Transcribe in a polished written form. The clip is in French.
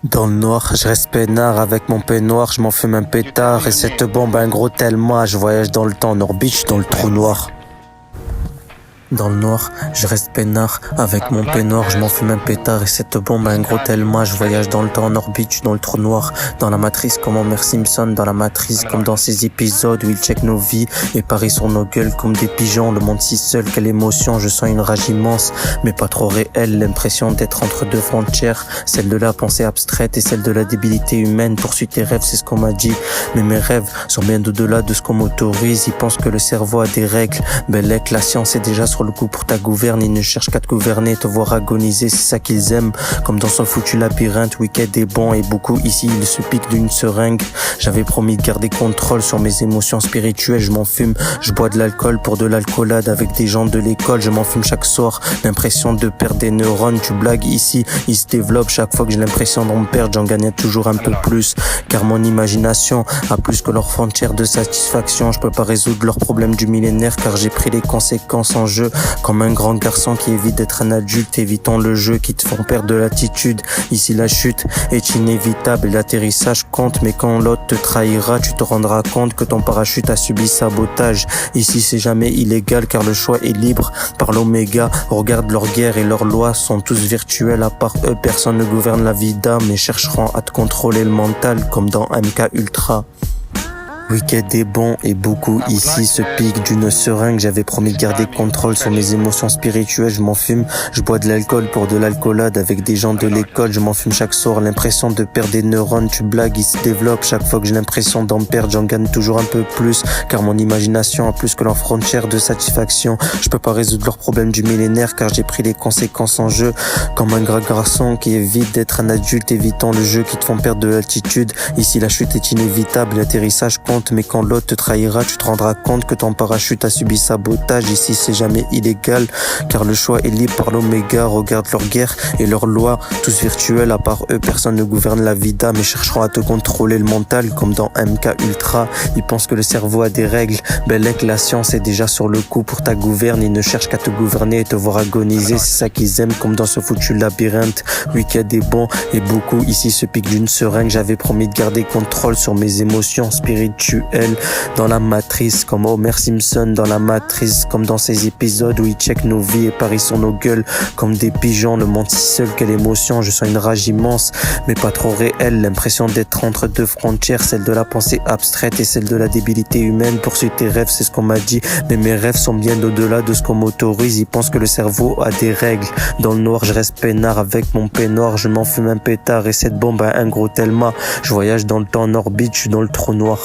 Dans le noir, je reste peinard avec mon peignoir, je m'en fume un pétard et cette bombe un gros tellement, je voyage dans le temps, Nord Beach dans le trou noir. Dans le noir, je reste peinard avec mon peignoir, je m'en fume un pétard et cette bombe un gros tellement, je voyage dans le temps, Nord Beach dans le trou noir. Dans la matrice comme Homer Simpson, dans la matrice comme dans ces épisodes où il check nos vies et parie sur nos gueules comme des pigeons. Le monde si seul, quelle émotion, je sens une rage immense, mais pas trop réelle, l'impression d'être entre deux frontières, celle de la pensée abstraite et celle de la débilité humaine. Poursuis tes rêves, c'est ce qu'on m'a dit, mais mes rêves sont bien au-delà de ce qu'on m'autorise. Ils pensent que le cerveau a des règles, Bellec, la science est déjà sur le coup pour ta gouverne, ils ne cherchent qu'à te gouverner, te voir agoniser, c'est ça qu'ils aiment. Comme dans son foutu labyrinthe, Wicked est bon et beaucoup ici, ils se piquent d'une seringue. J'avais promis de garder contrôle sur mes émotions spirituelles, je m'en fume, je bois de l'alcool pour de l'alcoolade avec des gens de l'école, je m'en fume chaque soir, l'impression de perdre des neurones, tu blagues ici, ils se développent chaque fois que j'ai l'impression d'en perdre, j'en gagne toujours un peu plus, car mon imagination a plus que leur frontière de satisfaction, je peux pas résoudre leurs problèmes du millénaire car j'ai pris les conséquences en jeu. Comme un grand garçon qui évite d'être un adulte, évitant le jeu qui te font perdre de l'attitude. Ici la chute est inévitable et l'atterrissage compte, mais quand l'autre te trahira, tu te rendras compte que ton parachute a subi sabotage. Ici c'est jamais illégal car le choix est libre par l'oméga. Regarde leurs guerres et leurs lois sont tous virtuelles, à part eux personne ne gouverne la vie d'âme et chercheront à te contrôler le mental comme dans MK Ultra. Wicked est bon et beaucoup ici se pique d'une seringue. J'avais promis de garder contrôle sur mes émotions spirituelles. Je m'en fume, je bois de l'alcool pour de l'alcoolade avec des gens de l'école. Je m'en fume chaque soir, l'impression de perdre des neurones. Tu blagues, ils se développent. Chaque fois que j'ai l'impression d'en perdre, j'en gagne toujours un peu plus. Car mon imagination a plus que leur frontière de satisfaction. Je peux pas résoudre leurs problèmes du millénaire car j'ai pris les conséquences en jeu. Comme un grand garçon qui évite d'être un adulte, évitant le jeu qui te font perdre de l'altitude. Ici la chute est inévitable, l'atterrissage compte, mais quand l'autre te trahira, tu te rendras compte que ton parachute a subi sabotage. Ici c'est jamais illégal, car le choix est libre par l'oméga. Regarde leur guerre et leurs lois, tous virtuels, à part eux personne ne gouverne la vie d'âme et chercheront à te contrôler le mental comme dans MK Ultra. Ils pensent que le cerveau a des règles, Bellec, la science est déjà sur le coup pour ta gouverne. Ils ne cherchent qu'à te gouverner et te voir agoniser, c'est ça qu'ils aiment comme dans ce foutu labyrinthe. Wicked est bon et beaucoup ici se piquent d'une seringue. J'avais promis de garder contrôle sur mes émotions spirituelles. Dans la matrice comme Homer Simpson, dans la matrice comme dans ces épisodes où ils check nos vies et parient sur nos gueules comme des pigeons. Le monde si seul, quelle émotion, je sens une rage immense, mais pas trop réelle, l'impression d'être entre deux frontières, celle de la pensée abstraite et celle de la débilité humaine. Poursuis tes rêves, c'est ce qu'on m'a dit, mais mes rêves sont bien au-delà de ce qu'on m'autorise. Ils pensent que le cerveau a des règles. Dans le noir, je reste peinard avec mon peignoir, je m'en fume un pétard et cette bombe a un gros tellement, je voyage dans le temps, Nord Beach dans le trou noir.